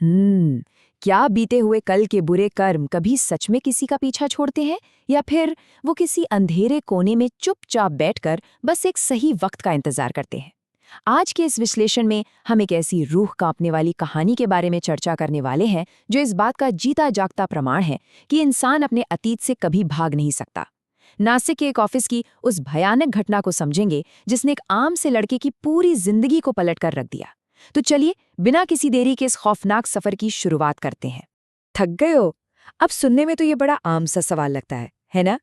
क्या बीते हुए कल के बुरे कर्म कभी सच में किसी का पीछा छोड़ते हैं, या फिर वो किसी अंधेरे कोने में चुपचाप बैठकर बस एक सही वक्त का इंतजार करते हैं? आज के इस विश्लेषण में हम एक ऐसी रूह कांपने वाली कहानी के बारे में चर्चा करने वाले हैं जो इस बात का जीता जागता प्रमाण है कि इंसान अपने अतीत से कभी भाग नहीं सकता। नासिक के एक ऑफिस की उस भयानक घटना को समझेंगे जिसने एक आम से लड़के की पूरी जिंदगी को पलटकर रख दिया। तो चलिए बिना किसी देरी के इस खौफनाक सफर की शुरुआत करते हैं। थक गए हो? अब सुनने में तो ये बड़ा आम सा सवाल लगता है ना?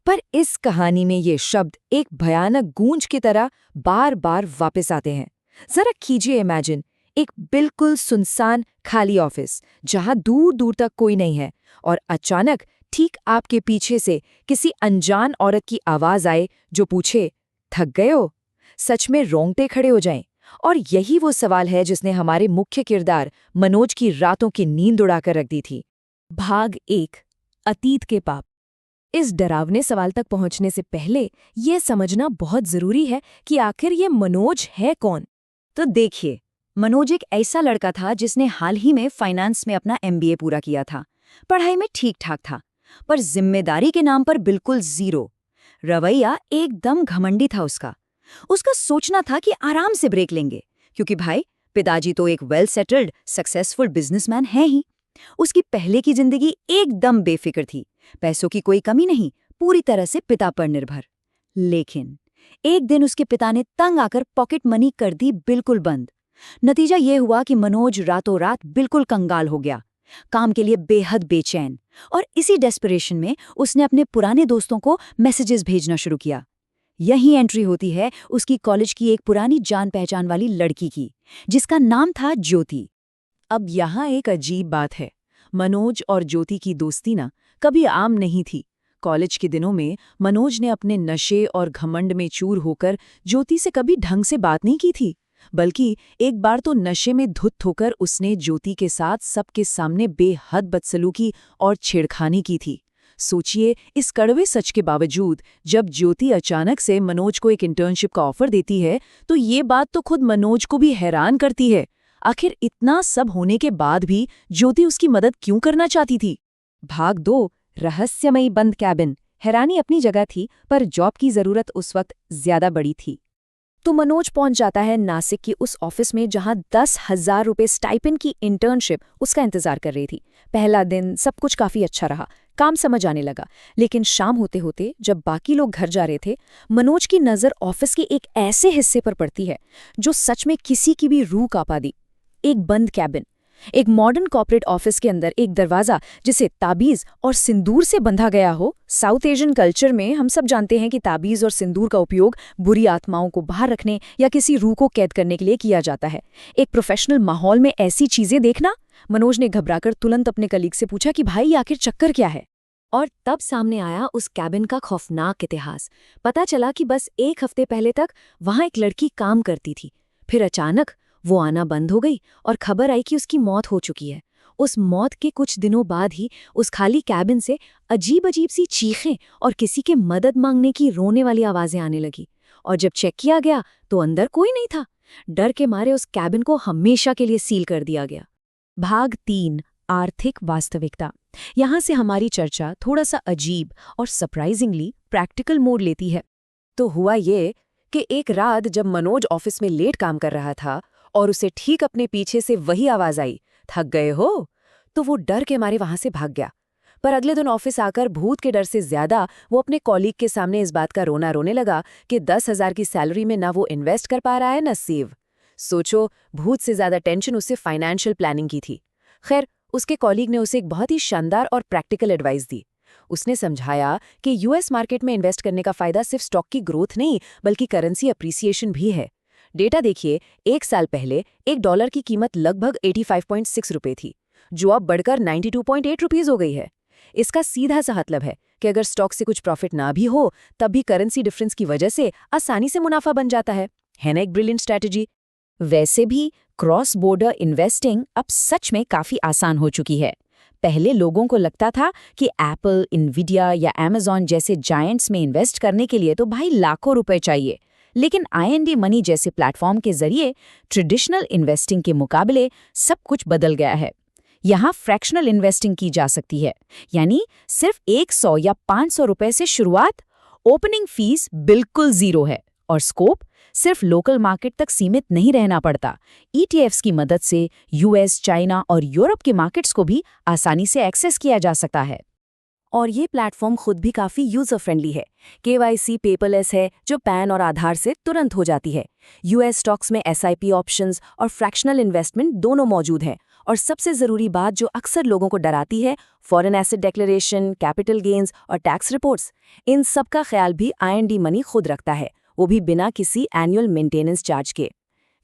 पर इस कहानी में ये शब्द एक भयानक गूंज की तरह बार बार वापस आते हैं। जरा कीजिए इमेजिन, एक बिल्कुल सुनसान खाली ऑफिस जहां दूर दूर तक कोई नहीं है, और अचानक ठीक आपके पीछे से किसी अनजान औरत की आवाज आए जो पूछे, थक गए हो? सच में रोंगटे खड़े हो जाएं। और यही वो सवाल है जिसने हमारे मुख्य किरदार मनोज की रातों की नींद उड़ाकर रख दी थी। भाग 1, अतीत के पाप। इस डरावने सवाल तक पहुंचने से पहले यह समझना बहुत जरूरी है कि आखिर ये मनोज है कौन। तो देखिए, मनोज एक ऐसा लड़का था जिसने हाल ही में फाइनेंस में अपना MBA पूरा किया था। पढ़ाई में ठीक ठाक था, पर जिम्मेदारी के नाम पर बिल्कुल जीरो। रवैया एकदम घमंडी था उसका सोचना था कि आराम से ब्रेक लेंगे, क्योंकि भाई पिताजी तो एक वेल सेटल्ड सक्सेसफुल बिजनेसमैन है ही। उसकी पहले की जिंदगी एकदम बेफिक्र थी, पैसों की कोई कमी नहीं, पूरी तरह से पिता पर निर्भर। लेकिन एक दिन उसके पिता ने तंग आकर पॉकेट मनी कर दी बिल्कुल बंद। नतीजा ये हुआ कि मनोज रातों रात बिल्कुल कंगाल हो गया, काम के लिए बेहद बेचैन, और इसी डेस्परेशन में उसने अपने पुराने दोस्तों को मैसेजेस भेजना शुरू किया। यही एंट्री होती है उसकी कॉलेज की एक पुरानी जान पहचान वाली लड़की की, जिसका नाम था ज्योति। अब यहाँ एक अजीब बात है, मनोज और ज्योति की दोस्ती ना कभी आम नहीं थी। कॉलेज के दिनों में मनोज ने अपने नशे और घमंड में चूर होकर ज्योति से कभी ढंग से बात नहीं की थी, बल्कि एक बार तो नशे में धुत होकर उसने ज्योति के साथ सबके सामने बेहद बदसलूकी और छेड़खानी की थी। सोचिए, इस कड़वे सच के बावजूद जब ज्योति अचानक से मनोज को एक इंटर्नशिप का ऑफर देती है, तो ये बात तो खुद मनोज को भी हैरान करती है। आखिर इतना सब होने के बाद भी ज्योति उसकी मदद क्यों करना चाहती थी? भाग 2, रहस्यमयी बंद कैबिन। हैरानी अपनी जगह थी, पर जॉब की जरूरत उस वक्त ज्यादा बड़ी थी। तो मनोज पहुंच जाता है नासिक की उस ऑफिस में जहां 10,000 रुपये स्टाइपेंड की इंटर्नशिप उसका इंतजार कर रही थी। पहला दिन सब कुछ काफी अच्छा रहा, काम समझ आने लगा। लेकिन शाम होते होते जब बाकी लोग घर जा रहे थे, मनोज की नजर ऑफिस के एक ऐसे हिस्से पर पड़ती है जो सच में किसी की भी रूह कांपा दी। एक बंद कैबिन, एक मॉडर्न कॉर्पोरेट ऑफिस के अंदर एक दरवाजा जिसे ताबीज और सिंदूर से बंधा गया हो। साउथ एशियन कल्चर में हम सब जानते हैं कि ताबीज और सिंदूर का उपयोग बुरी आत्माओं को बाहर रखने या किसी रूह को कैद करने के लिए किया जाता है। एक प्रोफेशनल माहौल में ऐसी चीजें देखना, मनोज ने घबराकर तुरंत अपने कलीग से पूछा कि भाई आखिर चक्कर क्या है। और तब सामने आया उस कैबिन का खौफनाक इतिहास। पता चला कि बस एक हफ्ते पहले तक वहां एक लड़की काम करती थी, फिर अचानक वो आना बंद हो गई और खबर आई कि उसकी मौत हो चुकी है। उस मौत के कुछ दिनों बाद ही उस खाली कैबिन से अजीब अजीब सी चीखें और किसी के मदद मांगने की रोने वाली आवाजें आने लगी। और जब चेक किया गया तो अंदर कोई नहीं था। डर के मारे उस कैबिन को हमेशा के लिए सील कर दिया गया। भाग 3, आर्थिक वास्तविकता। यहाँ से हमारी चर्चा थोड़ा सा अजीब और सरप्राइजिंगली प्रैक्टिकल मोड लेती है। तो हुआ ये कि एक रात जब मनोज ऑफिस में लेट काम कर रहा था और उसे ठीक अपने पीछे से वही आवाज आई, थक गए हो, तो वो डर के मारे वहां से भाग गया। पर अगले दिन ऑफिस आकर भूत के डर से ज्यादा वो अपने कॉलीग के सामने इस बात का रोना रोने लगा कि 10,000 की सैलरी में ना वो इन्वेस्ट कर पा रहा है ना सेव। सोचो, भूत से ज्यादा टेंशन उससे फाइनेंशियल प्लानिंग की थी। खैर, उसके कॉलीग ने उसे एक बहुत ही शानदार और प्रैक्टिकल एडवाइस दी। उसने समझाया कि यूएस मार्केट में इन्वेस्ट करने का फायदा सिर्फ स्टॉक की ग्रोथ नहीं बल्कि करेंसी अप्रिसिएशन भी है। डेटा देखिए, 1 साल पहले $1 की कीमत लगभग 85.6 रुपये थी, जो अब बढ़कर 92.8 रुपीज हो गई है। इसका सीधा सा मतलब है कि अगर स्टॉक से कुछ प्रॉफिट ना भी हो, तब भी करेंसी डिफरेंस की वजह से आसानी से मुनाफा बन जाता है ना एक ब्रिलियंट स्ट्रैटेजी? वैसे भी क्रॉस बॉर्डर इन्वेस्टिंग अब सच में काफी आसान हो चुकी है। पहले लोगों को लगता था कि एप्पल, इन्विडिया या अमेज़न जैसे जायंट्स में इन्वेस्ट करने के लिए तो भाई लाखों रुपए चाहिए। लेकिन IND मनी जैसे प्लेटफॉर्म के जरिए ट्रेडिशनल इन्वेस्टिंग के मुकाबले सब कुछ बदल गया है। यहाँ फ्रैक्शनल इन्वेस्टिंग की जा सकती है, यानी सिर्फ 100 या 500 रुपए से शुरुआत। ओपनिंग फीस बिल्कुल जीरो है और स्कोप सिर्फ लोकल मार्केट तक सीमित नहीं रहना पड़ता। ETFs की मदद से US, चाइना और यूरोप के मार्केट्स को भी आसानी से एक्सेस किया जा सकता है। और ये प्लेटफॉर्म खुद भी काफ़ी यूज़र फ्रेंडली है। KYC पेपरलेस है, जो पैन और आधार से तुरंत हो जाती है। US स्टॉक्स में SIP ऑप्शंस और फ्रैक्शनल इन्वेस्टमेंट दोनों मौजूद हैं। और सबसे ज़रूरी बात जो अक्सर लोगों को डराती है, foreign asset declaration, capital gains और टैक्स रिपोर्ट्स, इन सब का ख्याल भी IND मनी खुद रखता है, वो भी बिना किसी एनुअल मेंटेनेंस चार्ज के।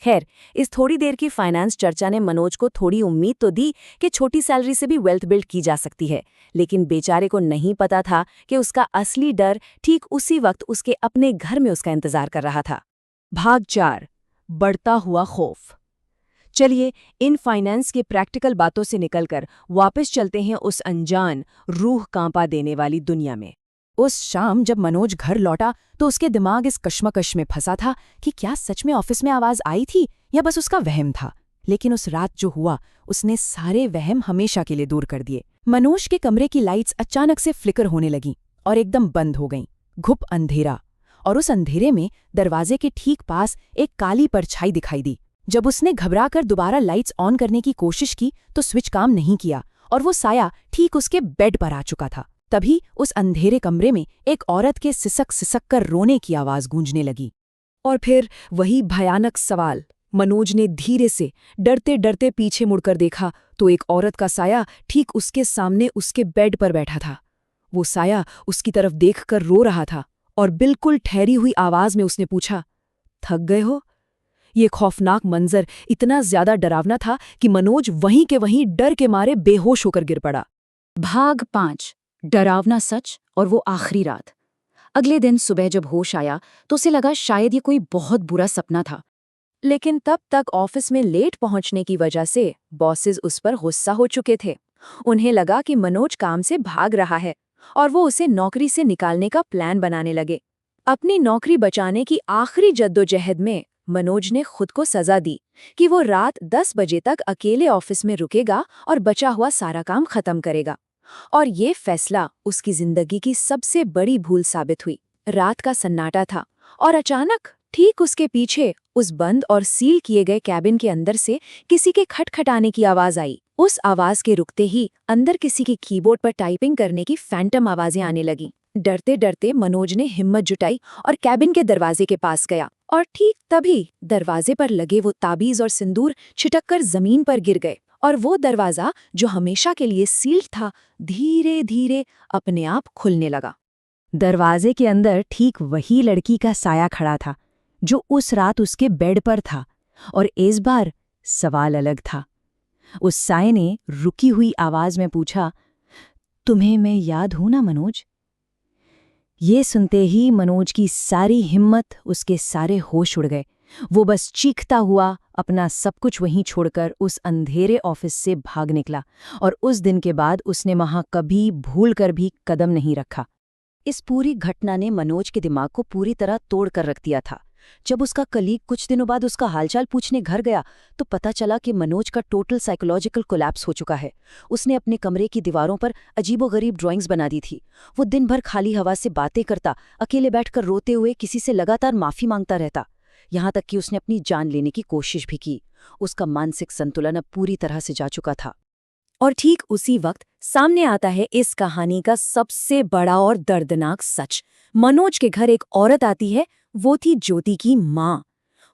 खैर, इस थोड़ी देर की फाइनेंस चर्चा ने मनोज को थोड़ी उम्मीद तो दी कि छोटी सैलरी से भी वेल्थ बिल्ड की जा सकती है, लेकिन बेचारे को नहीं पता था कि उसका असली डर ठीक उसी वक्त उसके अपने घर में उसका इंतजार कर रहा था। भाग 4, बढ़ता हुआ खौफ। चलिए इन फाइनेंस के प्रैक्टिकल बातों से निकलकर वापस चलते हैं उस अनजान, रूह कांपा देने वाली दुनिया में। उस शाम जब मनोज घर लौटा तो उसके दिमाग इस कश्मकश में फंसा था कि क्या सच में ऑफिस में आवाज आई थी या बस उसका वहम था। लेकिन उस रात जो हुआ उसने सारे वहम हमेशा के लिए दूर कर दिए। मनोज के कमरे की लाइट्स अचानक से फ्लिकर होने लगीं और एकदम बंद हो गईं। घुप अंधेरा, और उस अंधेरे में दरवाजे के ठीक पास एक काली परछाई दिखाई दी। जब उसने घबराकर दोबारा लाइट्स ऑन करने की कोशिश की तो स्विच काम नहीं किया और वो साया ठीक उसके बेड पर आ चुका था। तभी उस अंधेरे कमरे में एक औरत के सिसक सिसक कर रोने की आवाज गूंजने लगी। और फिर वही भयानक सवाल। मनोज ने धीरे से डरते डरते पीछे मुड़कर देखा तो एक औरत का साया ठीक उसके सामने उसके बेड पर बैठा था। वो साया उसकी तरफ देखकर रो रहा था और बिल्कुल ठहरी हुई आवाज में उसने पूछा, थक गए हो? ये खौफनाक मंजर इतना ज्यादा डरावना था कि मनोज वहीं के वहीं डर के मारे बेहोश होकर गिर पड़ा। भाग 5, डरावना सच और वो आखिरी रात। अगले दिन सुबह जब होश आया तो उसे लगा शायद ये कोई बहुत बुरा सपना था, लेकिन तब तक ऑफिस में लेट पहुंचने की वजह से बॉसेस उस पर गुस्सा हो चुके थे। उन्हें लगा कि मनोज काम से भाग रहा है और वो उसे नौकरी से निकालने का प्लान बनाने लगे। अपनी नौकरी बचाने की आखिरी जद्दोजहद में मनोज ने खुद को सजा दी कि वो रात 10 बजे तक अकेले ऑफिस में रुकेगा और बचा हुआ सारा काम खत्म करेगा। और ये फैसला उसकी जिंदगी की सबसे बड़ी भूल साबित हुई। रात का सन्नाटा था और अचानक ठीक उसके पीछे उस बंद और सील किए गए कैबिन के अंदर से किसी के खटखटाने की आवाज आई। उस आवाज के रुकते ही अंदर किसी के कीबोर्ड पर टाइपिंग करने की फैंटम आवाजें आने लगीं। डरते डरते मनोज ने हिम्मत जुटाई और कैबिन के दरवाजे के पास गया और ठीक तभी दरवाजे पर लगे वो ताबीज और सिंदूर छिटककर जमीन पर गिर गए और वो दरवाजा जो हमेशा के लिए सील्ड था धीरे धीरे अपने आप खुलने लगा। दरवाजे के अंदर ठीक वही लड़की का साया खड़ा था जो उस रात उसके बेड पर था, और इस बार सवाल अलग था। उस साये ने रुकी हुई आवाज में पूछा, तुम्हें मैं याद हूं ना मनोज? ये सुनते ही मनोज की सारी हिम्मत, उसके सारे होश उड़ गए। वो बस चीखता हुआ अपना सब कुछ वहीं छोड़कर उस अंधेरे ऑफिस से भाग निकला और उस दिन के बाद उसने वहां कभी भूल कर भी कदम नहीं रखा। इस पूरी घटना ने मनोज के दिमाग को पूरी तरह तोड़ कर रख दिया था। जब उसका कलीग कुछ दिनों बाद उसका हालचाल पूछने घर गया तो पता चला कि मनोज का टोटल साइकोलॉजिकल कोलैप्स हो चुका है। उसने अपने कमरे की दीवारों पर अजीबोगरीब ड्राइंग्स बना दी थी। वो दिन भर खाली हवा से बातें करता, अकेले बैठकर रोते हुए किसी से लगातार माफी मांगता रहता, यहाँ तक कि उसने अपनी जान लेने की कोशिश भी की। उसका मानसिक संतुलन अब पूरी तरह से जा चुका था। और ठीक उसी वक्त सामने आता है इस कहानी का सबसे बड़ा और दर्दनाक सच। मनोज के घर एक औरत आती है, वो थी ज्योति की माँ।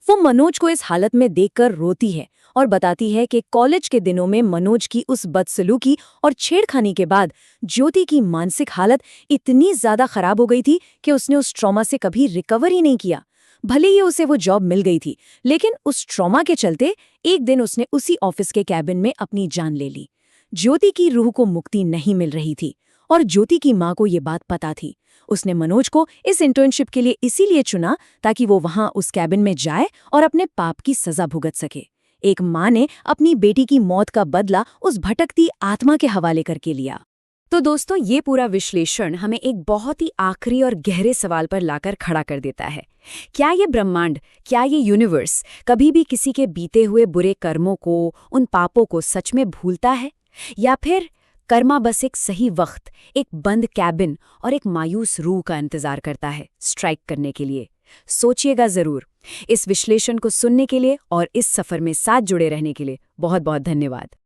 वो मनोज को इस हालत में देखकर रोती है और बताती है कि कॉलेज के दिनों में मनोज की उस बदसलूकी और छेड़खानी के बाद ज्योति की मानसिक हालत इतनी ज्यादा खराब हो गई थी कि उसने उस ट्रॉमा से कभी रिकवर ही नहीं किया। भले ही उसे वो जॉब मिल गई थी, लेकिन उस ट्रॉमा के चलते एक दिन उसने उसी ऑफिस के कैबिन में अपनी जान ले ली। ज्योति की रूह को मुक्ति नहीं मिल रही थी और ज्योति की माँ को ये बात पता थी। उसने मनोज को इस इंटर्नशिप के लिए इसीलिए चुना ताकि वो वहां उस कैबिन में जाए और अपने पाप की सजा भुगत सके। एक माँ ने अपनी बेटी की मौत का बदला उस भटकती आत्मा के हवाले करके लिया। तो दोस्तों, ये पूरा विश्लेषण हमें एक बहुत ही आखिरी और गहरे सवाल पर लाकर खड़ा कर देता है। क्या ये ब्रह्मांड, क्या ये यूनिवर्स कभी भी किसी के बीते हुए बुरे कर्मों को, उन पापों को सच में भूलता है? या फिर कर्मा बस एक सही वक्त, एक बंद कैबिन और एक मायूस रूह का इंतजार करता है स्ट्राइक करने के लिए? सोचिएगा जरूर। इस विश्लेषण को सुनने के लिए और इस सफर में साथ जुड़े रहने के लिए बहुत बहुत धन्यवाद।